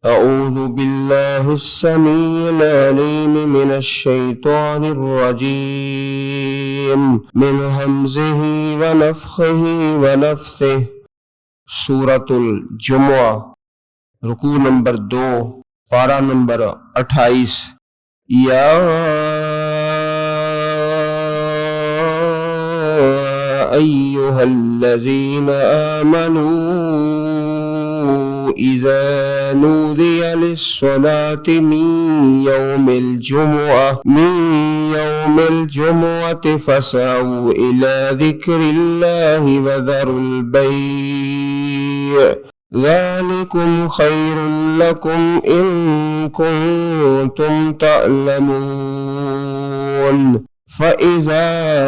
أعوذ بالله السميع العليم من الشيطان الرجيم من همزه ونفخه ونفثه سورة الجمعہ رکوع نمبر 2 پارہ نمبر 28 یا أيها الذين آمنوا إذا نودي للصلاة من يوم الجمعة فاسعوا إلى ذكر الله وذروا البيع ذلكم خير لكم إن كنتم تعلمون فإذا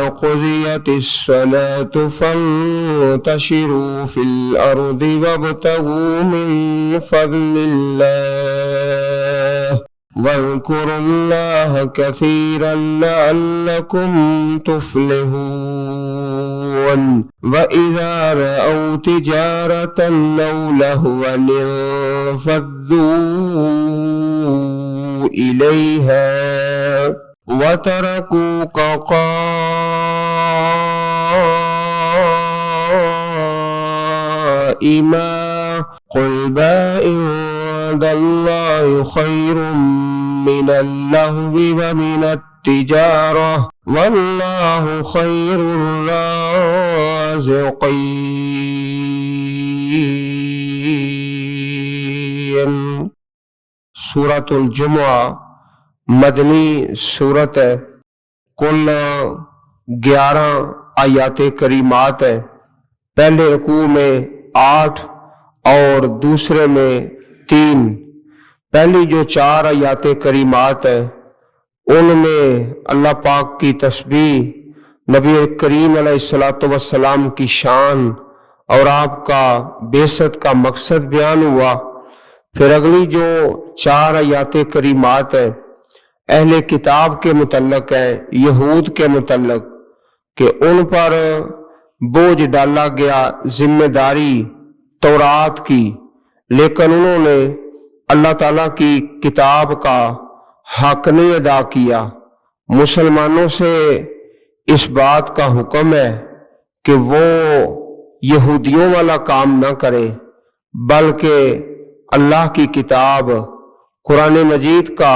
قضيت الصلاة فانتشروا في الأرض وابتغوا من فضل الله واذكروا الله كثيرا لعلكم تفلحون وإذا رأوا تجارة أو لهوا انفضوا إليها وتركوك قائما قل ما عند الله خير من اللهو ومن التجارة والله خير الرازقين۔ سورة الجمعہ مدنی صورت ہے، کل 11 آیات کریمات ہے۔ پہلے رکوع میں 8 اور دوسرے میں 3۔ پہلی جو 4 آیات کریمات ہے ان میں اللہ پاک کی تسبیح، نبی کریم علیہ السلام کی شان اور آپ کا بعثت کا مقصد بیان ہوا۔ پھر اگلی جو 4 آیات کریمات ہے اہل کتاب کے متعلق ہے، یہود کے متعلق، کہ ان پر بوجھ ڈالا گیا ذمہ داری تورات کی، لیکن انہوں نے اللہ تعالیٰ کی کتاب کا حق نہیں ادا کیا۔ مسلمانوں سے اس بات کا حکم ہے کہ وہ یہودیوں والا کام نہ کرے، بلکہ اللہ کی کتاب قرآن مجید کا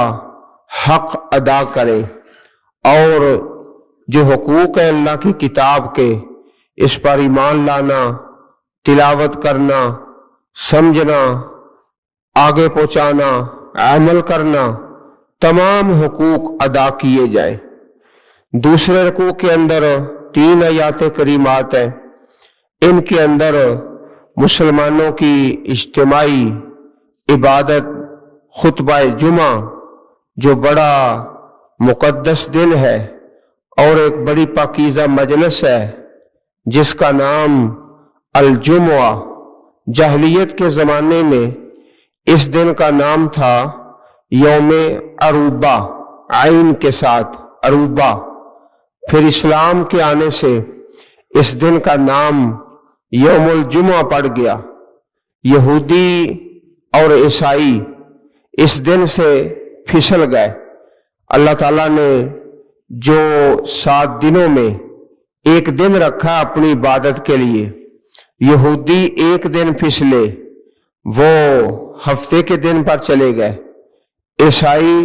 حق ادا کرے، اور جو حقوق ہے اللہ کی کتاب کے، اس پر ایمان لانا، تلاوت کرنا، سمجھنا، آگے پہنچانا، عمل کرنا، تمام حقوق ادا کیے جائیں۔ دوسرے رکوع کے اندر 3 آیات کریمات ہیں، ان کے اندر مسلمانوں کی اجتماعی عبادت خطبہ جمعہ جو بڑا مقدس دن ہے اور ایک بڑی پاکیزہ مجلس ہے جس کا نام الجمعہ، جاہلیت کے زمانے میں اس دن کا نام تھا یوم عروبہ، عین کے ساتھ عروبہ۔ پھر اسلام کے آنے سے اس دن کا نام یوم الجمعہ پڑ گیا۔ یہودی اور عیسائی اس دن سے پھسل گئے۔ اللہ تعالیٰ نے جو 7 دنوں میں ایک دن رکھا اپنی عبادت کے لیے، یہودی ایک دن پھسلے، وہ ہفتے کے دن پر چلے گئے۔ عیسائی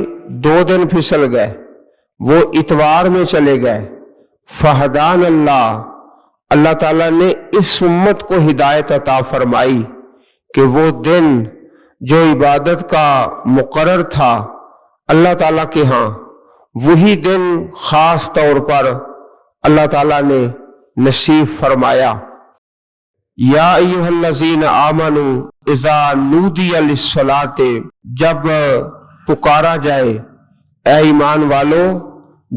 2 دن پھسل گئے، وہ اتوار میں چلے گئے۔ فہدان اللہ تعالیٰ نے اس امت کو ہدایت عطا فرمائی کہ وہ دن جو عبادت کا مقرر تھا اللہ تعالیٰ کے ہاں، وہی دن خاص طور پر اللہ تعالیٰ نے نصیب فرمایا۔ یا ایھا الذین آمنوا اذا نودی للصلاۃ، جب پکارا جائے، اے ایمان والو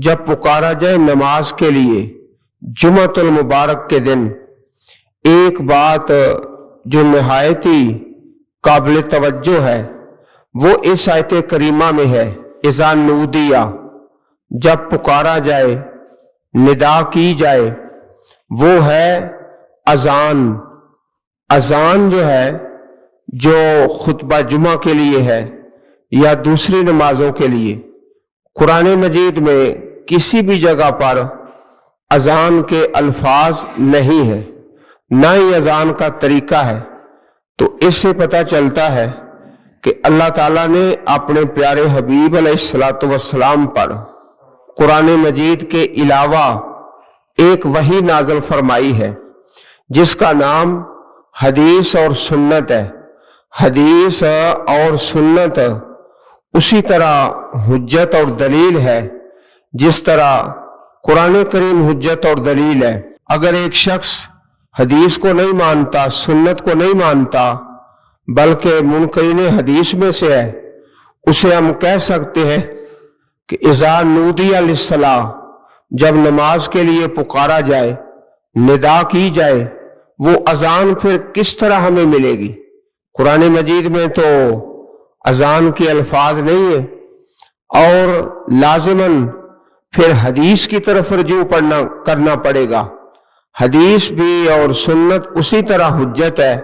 جب پکارا جائے نماز کے لیے جمعۃ المبارک کے دن۔ ایک بات جو نہایت ہی قابل توجہ ہے وہ اس آیت کریمہ میں ہے، اذا نودیہ، جب پکارا جائے، ندا کی جائے، وہ ہے اذان۔ اذان جو ہے جو خطبہ جمعہ کے لیے ہے یا دوسری نمازوں کے لیے، قرآن مجید میں کسی بھی جگہ پر اذان کے الفاظ نہیں ہیں، نہ ہی اذان کا طریقہ ہے۔ تو اس سے پتہ چلتا ہے کہ اللہ تعالیٰ نے اپنے پیارے حبیب علیہ الصلوۃ والسلام پر قرآن مجید کے علاوہ ایک وحی نازل فرمائی ہے جس کا نام حدیث اور سنت ہے۔ حدیث اور سنت اسی طرح حجت اور دلیل ہے جس طرح قرآن کریم حجت اور دلیل ہے۔ اگر ایک شخص حدیث کو نہیں مانتا، سنت کو نہیں مانتا، بلکہ منکرین حدیث میں سے ہے، اسے ہم کہہ سکتے ہیں کہ اذا نودی للصلاۃ، جب نماز کے لیے پکارا جائے، ندا کی جائے، وہ اذان پھر کس طرح ہمیں ملے گی؟ قرآن مجید میں تو اذان کے الفاظ نہیں ہیں، اور لازماً پھر حدیث کی طرف رجوع کرنا پڑے گا۔ حدیث بھی اور سنت اسی طرح حجت ہے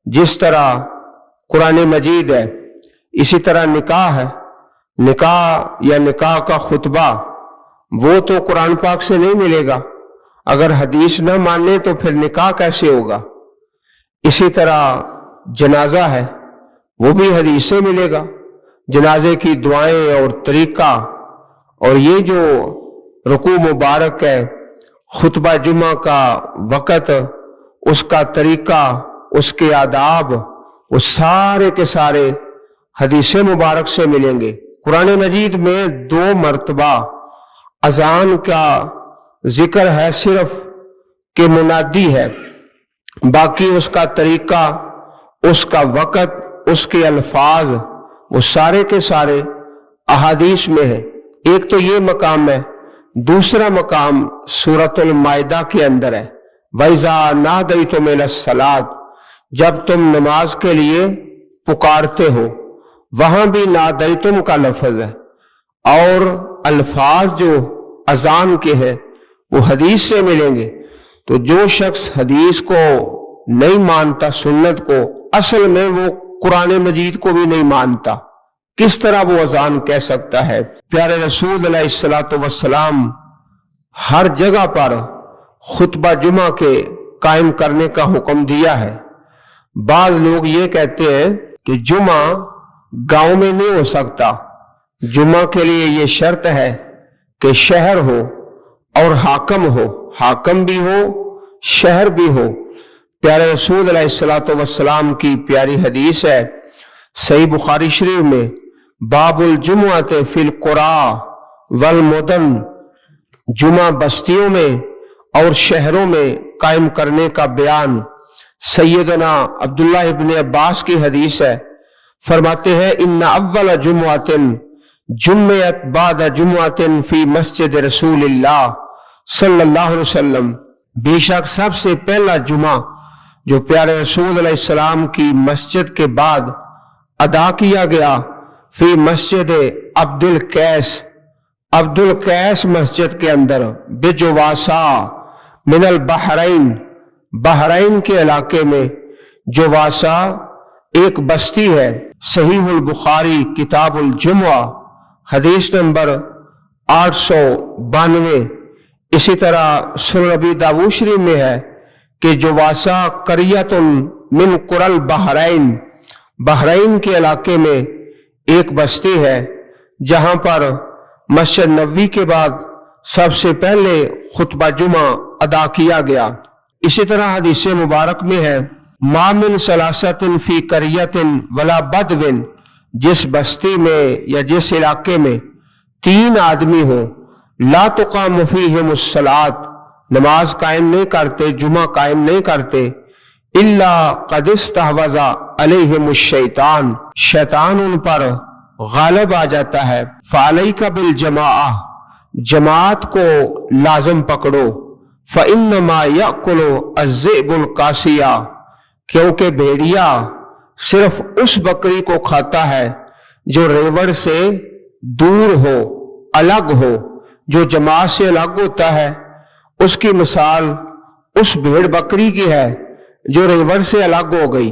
جس طرح قرآن مجید ہے۔ اسی طرح نکاح ہے، نکاح یا نکاح کا خطبہ وہ تو قرآن پاک سے نہیں ملے گا، اگر حدیث نہ مانے تو پھر نکاح کیسے ہوگا؟ اسی طرح جنازہ ہے، وہ بھی حدیث سے ملے گا۔ جنازے کی دعائیں اور طریقہ اور یہ جو رکوع مبارک ہے، خطبہ جمعہ کا وقت، اس کا طریقہ، اس کے آداب، وہ سارے کے سارے حدیث مبارک سے ملیں گے۔ قرآن مجید میں 2 مرتبہ اذان کا ذکر ہے صرف کہ منادی ہے، باقی اس کا طریقہ، اس کا وقت، اس کے الفاظ وہ سارے کے سارے احادیث میں ہے۔ ایک تو یہ مقام ہے، دوسرا مقام سورۃ المائدہ کے اندر ہے، وَإِذَا نَادَيْتُمْ إِلَى الصَّلَاةِ، جب تم نماز کے لیے پکارتے ہو، وہاں بھی نادیتم کا لفظ ہے، اور الفاظ جو اذان کے ہیں وہ حدیث سے ملیں گے۔ تو جو شخص حدیث کو نہیں مانتا، سنت کو، اصل میں وہ قرآن مجید کو بھی نہیں مانتا، کس طرح وہ اذان کہہ سکتا ہے؟ پیارے رسول علیہ الصلوۃ والسلام ہر جگہ پر خطبہ جمعہ کے قائم کرنے کا حکم دیا ہے۔ بعض لوگ یہ کہتے ہیں کہ جمعہ گاؤں میں نہیں ہو سکتا، جمعہ کے لیے یہ شرط ہے کہ شہر ہو اور حاکم ہو، حاکم بھی ہو، شہر بھی ہو۔ پیارے رسول علیہ الصلوۃ والسلام کی پیاری حدیث ہے صحیح بخاری شریف میں، باب الجمعۃ فی القری والمدن، جمعہ بستیوں میں اور شہروں میں قائم کرنے کا بیان۔ سیدنا عبداللہ ابن عباس کی حدیث ہے، فرماتے ہیں ان اول جمعۃ جمعت بعد جمعۃ فی مسجد رسول اللہ صلی اللہ علیہ وسلم، بے شک سب سے پہلا جمعہ جو پیارے رسول علیہ السلام کی مسجد کے بعد ادا کیا گیا، فی مسجد عبد القیس مسجد کے اندر، بجواسا من البحرین، بحرین کے علاقے میں جواسا ایک بستی ہے۔ صحیح البخاری کتاب الجمعہ حدیث نمبر 892۔ اسی طرح سنن ابی داؤد شریف میں ہے کہ جواسا قریۃ من قری البحرین، بحرین کے علاقے میں ایک بستی ہے جہاں پر مسجد نبوی کے بعد سب سے پہلے خطبہ جمعہ ادا کیا گیا۔ اسی طرح حدیث مبارک میں ہے، ما من ثلاثۃ فی قریۃ ولا بدو، جس بستی میں یا جس علاقے میں 3 آدمی ہو، لا تقام فیہم الصلاۃ، نماز قائم نہیں کرتے، جمعہ قائم نہیں کرتے، الا قد استحوذ علیہم الشیطان، شیطان ان پر غالب آ جاتا ہے۔ فعلیک بالجماعہ، جماعت کو لازم پکڑو، فانما یاکل الذئب القاسیہ، کیونکہ بھیڑیا صرف اس بکری کو کھاتا ہے جو ریوڑ سے دور ہو، الگ ہو، جو جماعت سے الگ ہوتا ہے۔ اس کی مثال اس بھیڑ بکری کی ہے جو ریوڑ سے الگ ہو گئی،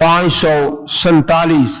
547।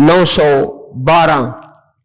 912।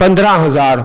15,000।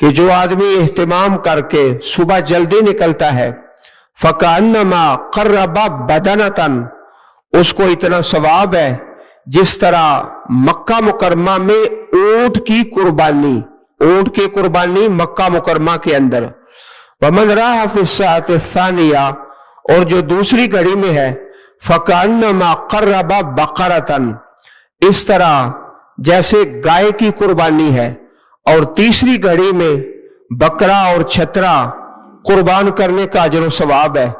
کہ جو آدمی اہتمام کر کے صبح جلدی نکلتا ہے فَكَأَنَّمَا قَرَّبَ بَدَنَةً، اس کو اتنا ثواب ہے جس طرح مکہ مکرمہ میں اونٹ کی قربانی مکہ مکرمہ کے اندر۔ وَمَنْ رَاحَ فِي السَّاعَةِ الثَّانِيَةِ، اور جو دوسری گھڑی میں ہے فَكَأَنَّمَا قَرَّبَ بَقَرَةً، اس طرح جیسے گائے کی قربانی ہے، اور تیسری گھڑی میں بکرا اور چھترا قربان کرنے کا اجر و ثواب ہے،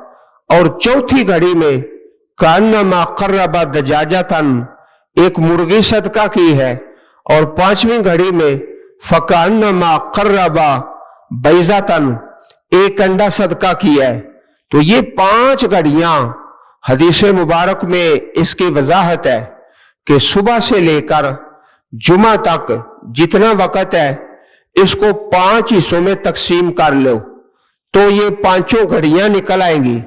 اور چوتھی گھڑی میں کانما قرب دجاجتن، ایک مرغی صدقہ کی ہے، اور پانچویں گھڑی میں فکانما قرب بیضتن، ایک انڈا صدقہ کیا ہے۔ تو یہ 5 گھڑیاں حدیث مبارک میں اس کی وضاحت ہے کہ صبح سے لے کر جمعہ تک جتنا وقت ہے اس کو 5 حصوں میں تقسیم کر لو تو یہ 5 گھڑیاں نکل آئیں گی۔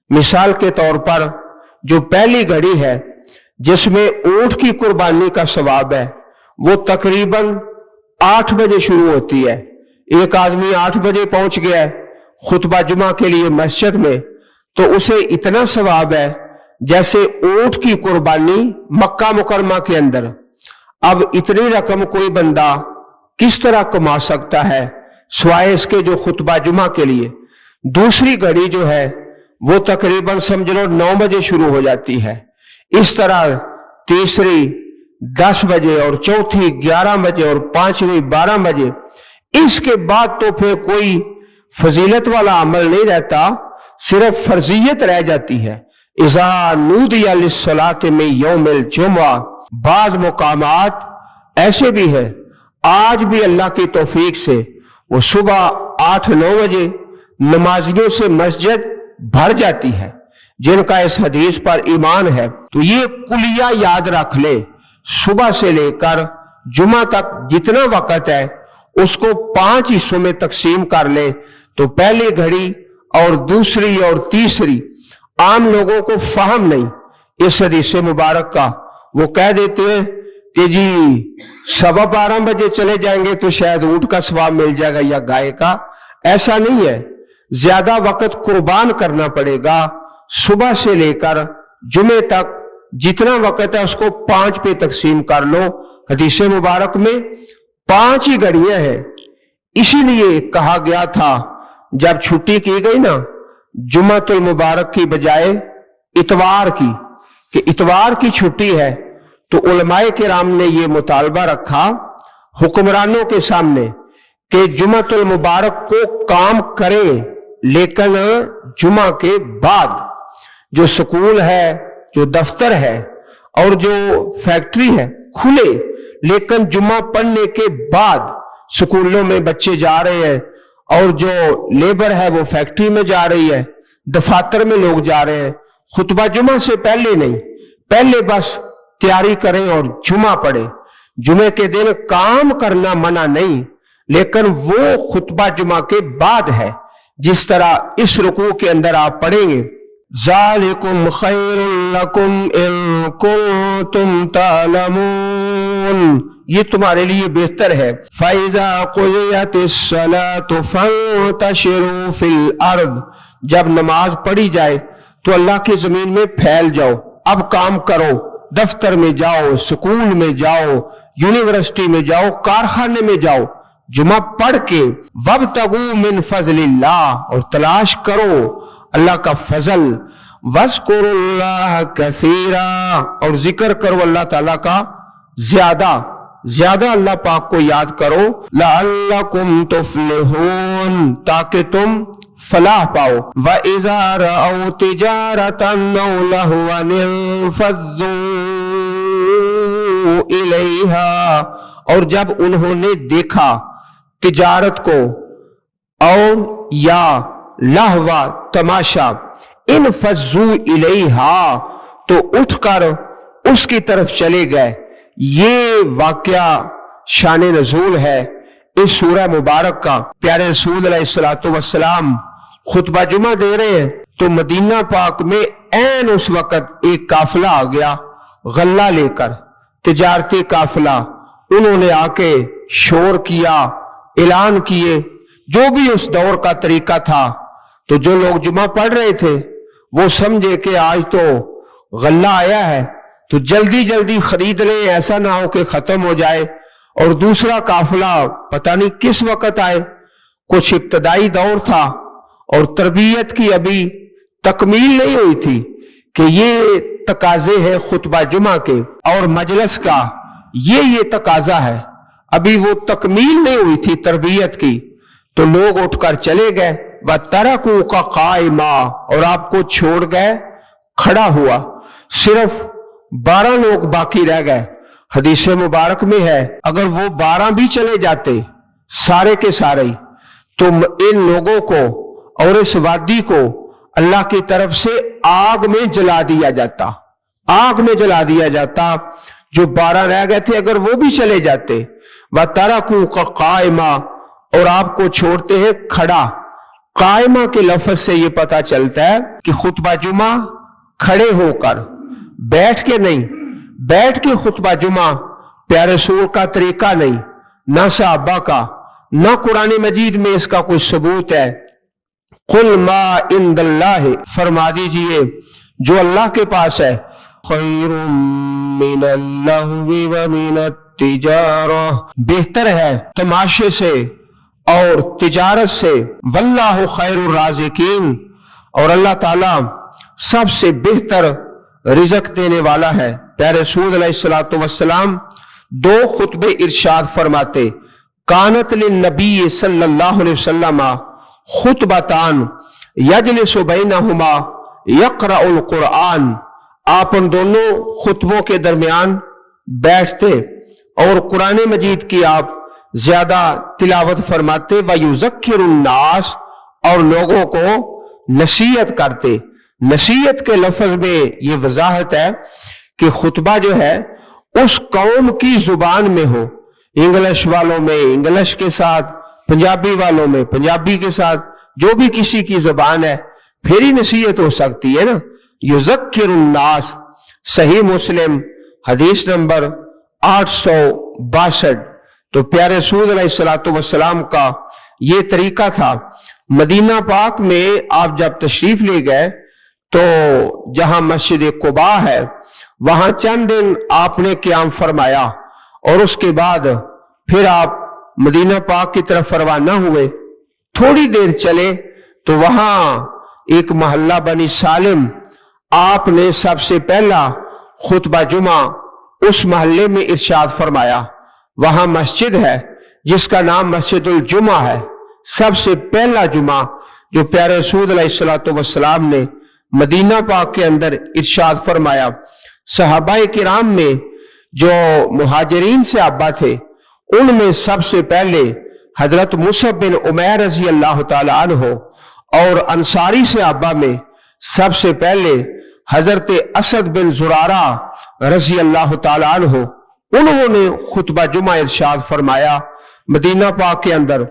مثال کے طور پر جو پہلی گھڑی ہے جس میں اونٹ کی قربانی کا ثواب ہے وہ تقریباً 8 بجے شروع ہوتی ہے۔ ایک آدمی 8 بجے پہنچ گیا ہے خطبہ جمعہ کے لیے مسجد میں، تو اسے اتنا ثواب ہے جیسے اونٹ کی قربانی مکہ مکرمہ کے اندر۔ اب اتنی رقم کوئی بندہ کس طرح کما سکتا ہے سوائے اس کے جو خطبہ جمعہ کے لیے۔ دوسری گھڑی جو ہے وہ تقریباً سمجھ لو 9 بجے شروع ہو جاتی ہے، اس طرح تیسری 10 بجے اور چوتھی 11 بجے اور پانچویں 12 بجے۔ اس کے بعد تو پھر کوئی فضیلت والا عمل نہیں رہتا، صرف فرضیت رہ جاتی ہے۔ اذا نودی للصلاۃ من یوم الجمعہ، بعض مقامات ایسے بھی ہیں آج بھی اللہ کی توفیق سے وہ صبح 8-9 بجے نمازیوں سے مسجد بھر جاتی ہے جن کا اس حدیث پر ایمان ہے۔ تو یہ کلیہ یاد رکھ لے، صبح سے لے کر جمعہ تک جتنا وقت ہے اس کو 5 حصوں میں تقسیم کر لے تو پہلی گھڑی اور دوسری اور تیسری عام لوگوں کو فہم نہیں اس حدیث مبارک کا، وہ کہہ دیتے ہیں کہ جی 12:15 بجے چلے جائیں گے تو شاید اونٹ کا ثواب مل جائے گا یا گائے کا۔ ایسا نہیں ہے، زیادہ وقت قربان کرنا پڑے گا۔ صبح سے لے کر جمعے تک جتنا وقت ہے اس کو 5 پہ تقسیم کر لو۔ حدیث مبارک میں 5 ہی گھڑیاں ہیں، اسی لیے کہا گیا تھا جب چھٹی کی گئی نا جمعۃ المبارک کی بجائے اتوار کی، کہ اتوار کی چھٹی ہے، تو علماء کرام نے یہ مطالبہ رکھا حکمرانوں کے سامنے کہ جمعۃ المبارک کو کام کریں لیکن جمعہ کے بعد، جو سکول ہے، جو دفتر ہے اور جو فیکٹری ہے کھلے، لیکن جمعہ پڑھنے کے بعد سکولوں میں بچے جا رہے ہیں اور جو لیبر ہے وہ فیکٹری میں جا رہی ہے، دفاتر میں لوگ جا رہے ہیں، خطبہ جمعہ سے پہلے نہیں، پہلے بس تیاری کریں اور جمعہ پڑھیں۔ جمعے کے دن کام کرنا منع نہیں، لیکن وہ خطبہ جمعہ کے بعد ہے جس طرح اس رکوع کے اندر آپ پڑھیں گے ذالکم خیر لکم ان کنتم تعلمون، یہ تمہارے لیے بہتر ہے۔ فَإِذَا قُضِيَتِ الصَّلَاةُ فَانتَشِرُوا فِي الْأَرْضِ، جب نماز پڑھی جائے تو اللہ کی زمین میں پھیل جاؤ، اب کام کرو، دفتر میں جاؤ، سکول میں جاؤ، یونیورسٹی میں جاؤ، کارخانے میں جاؤ، جمعہ پڑھ کے وَابْتَغُوا مِنْ فَضْلِ اللَّهِ، اور تلاش کرو اللہ کا فضل، وَاذْكُرُوا اللَّهَ كَثِيرًا، اور ذکر کرو اللہ تعالیٰ کا زیادہ زیادہ، اللہ پاک کو یاد کرو، لَعَلَّكُمْ تُفْلِحُونَ، تاکہ تم فلاح پاؤ۔ وَإِذَا رَأَوْا تِجَارَةً أَوْ لَهْوًا انفَضُّوا إِلَيْهَا، اور جب انہوں نے دیکھا تجارت کو اور یا لہوا تماشا، انفضوا الیہا، تو اٹھ کر اس کی طرف چلے گئے۔ یہ واقعہ شان نزول ہے اس سورہ مبارک کا۔ پیارے رسول علیہ الصلوۃ والسلام خطبہ جمعہ دے رہے ہیں تو مدینہ پاک میں عین اس وقت ایک قافلہ آ گیا غلہ لے کر، تجارتی قافلہ۔ انہوں نے آ کے شور کیا، اعلان کیے، جو بھی اس دور کا طریقہ تھا، تو جو لوگ جمعہ پڑھ رہے تھے وہ سمجھے کہ آج تو غلہ آیا ہے تو جلدی جلدی خرید لیں، ایسا نہ ہو کہ ختم ہو جائے اور دوسرا قافلہ پتہ نہیں کس وقت آئے۔ کچھ ابتدائی دور تھا اور تربیت کی ابھی تکمیل نہیں ہوئی تھی کہ یہ تقاضے ہیں خطبہ جمعہ کے اور مجلس کا، یہ تقاضا ہے، ابھی وہ تکمیل نہیں ہوئی تھی تربیت کی، تو لوگ اٹھ کر چلے گئے، وَتَرَكُوكَ قَائِمًا، اور آپ کو چھوڑ گئے کھڑا ہوا، صرف 12 لوگ باقی رہ گئے۔ حدیث مبارک میں ہے اگر وہ 12 بھی چلے جاتے سارے کے سارے تو ان لوگوں کو اور اس وادی کو اللہ کی طرف سے آگ میں جلا دیا جاتا، آگ میں جلا دیا جاتا۔ جو 12 رہ گئے تھے اگر وہ بھی چلے جاتے، وَتَرَكُوكَ قَائِمًا، اور آپ کو چھوڑتے ہیں کھڑا۔ قائمہ کے لفظ سے یہ پتہ چلتا ہے کہ خطبہ جمعہ کھڑے ہو کر، بیٹھ کے نہیں، بیٹھ کے خطبہ جمعہ پیارے رسول کا طریقہ نہیں، نہ صحابہ کا، نہ قرآن مجید میں اس کا کوئی ثبوت ہے۔ قُلْ مَا عِنْدَ اللَّهِ، فرما دیجئے جو اللہ کے پاس ہے، خَيْرٌ مِّنَ اللَّهْوِ وَمِنَ التِّجَارَةِ، بہتر ہے تماشے سے اور تجارت سے، واللہ خیر الرازقین، اور اللہ تعالیٰ سب سے بہتر رزق دینے والا ہے۔ پیارے رسول علیہ السلام 2 خطبے ارشاد فرماتے، کانت للنبی صلی اللہ علیہ وسلم خطبتان یجلس بینہما یقرأ القرآن، آپ ان دونوں خطبوں کے درمیان بیٹھتے اور قرآن مجید کی آپ زیادہ تلاوت فرماتے، وَيُذَكِّرُ النَّاسِ، اور لوگوں کو نصیحت کرتے۔ نصیحت کے لفظ میں یہ وضاحت ہے کہ خطبہ جو ہے اس قوم کی زبان میں ہو، انگلش والوں میں انگلش کے ساتھ، پنجابی والوں میں پنجابی کے ساتھ، جو بھی کسی کی زبان ہے پھر ہی نصیحت ہو سکتی ہے نا۔ یذکر الناس، صحیح مسلم حدیث نمبر 862۔ تو پیارے رسول علیہ السلام کا یہ طریقہ تھا۔ مدینہ پاک میں آپ جب تشریف لے گئے تو جہاں مسجد قباء ہے وہاں چند دن آپ نے قیام فرمایا اور اس کے بعد پھر آپ مدینہ پاک کی طرف روانہ ہوئے۔ تھوڑی دیر چلے تو وہاں ایک محلہ بنی سالم، آپ نے سب سے پہلا خطبہ جمعہ اس محلے میں ارشاد فرمایا۔ وہاں مسجد ہے جس کا نام مسجد الجمعہ ہے۔ سب سے پہلا جمعہ جو پیارے رسول علیہ السلام نے مدینہ پاک کے اندر ارشاد فرمایا، صحابہ کرام میں جو مہاجرین صحابہ تھے ان میں سب سے پہلے حضرت مصعب بن عمیر رضی اللہ تعالی عنہ، اور انصاری صحابہ میں سب سے پہلے حضرت اسد بن زرارہ رضی اللہ تعالی عنہ، انہوں نے خطبہ جمعہ ارشاد فرمایا۔ مدینہ پاک کے اندر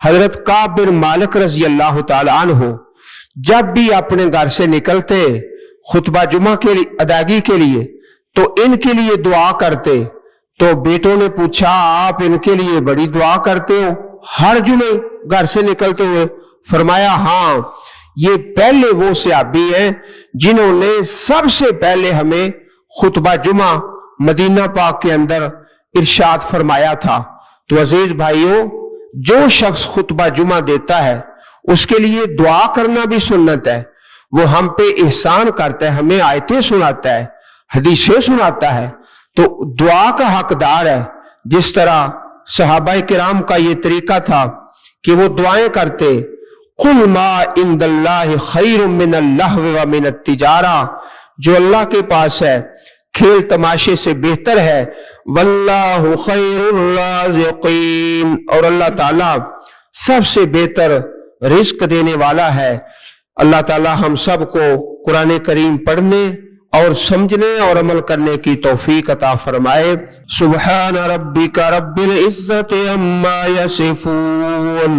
حضرت کعب بن مالک رضی اللہ تعالی عنہ جب بھی اپنے گھر سے نکلتے خطبہ جمعہ کے ادائیگی کے لیے تو ان کے لیے دعا کرتے۔ تو بیٹوں نے پوچھا آپ ان کے لیے بڑی دعا کرتے ہو ہر جمعے گھر سے نکلتے ہوئے؟ فرمایا ہاں، یہ پہلے وہ صحابی ہیں جنہوں نے سب سے پہلے ہمیں خطبہ جمعہ مدینہ پاک کے اندر ارشاد فرمایا تھا۔ تو عزیز بھائیوں، جو شخص خطبہ جمعہ دیتا ہے اس کے لیے دعا کرنا بھی سنت ہے۔ وہ ہم پہ احسان کرتا ہے، ہمیں آیتیں سناتا ہے، حدیثیں سناتا ہے، تو دعا کا حقدار ہے۔ جس طرح صحابہ کرام کا یہ طریقہ تھا کہ وہ دعائیں کرتے، قُلْ مَا عِنْدَ اللَّهِ خَيْرٌ مِّنَ اللَّهْوِ وَمِنَ التِّجَارَةِ، جو اللہ کے پاس ہے کھیل تماشے سے بہتر ہے، واللہ خیر الرازقین، اور اللہ تعالیٰ سب سے بہتر رزق دینے والا ہے۔ اللہ تعالیٰ ہم سب کو قرآن کریم پڑھنے اور سمجھنے اور عمل کرنے کی توفیق عطا فرمائے۔ سبحان ربک رب العزت عما یصفون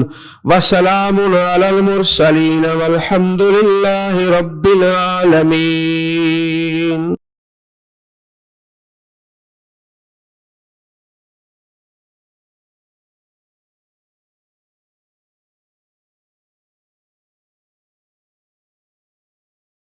وسلام علی المرسلین والحمد للہ رب العالمین۔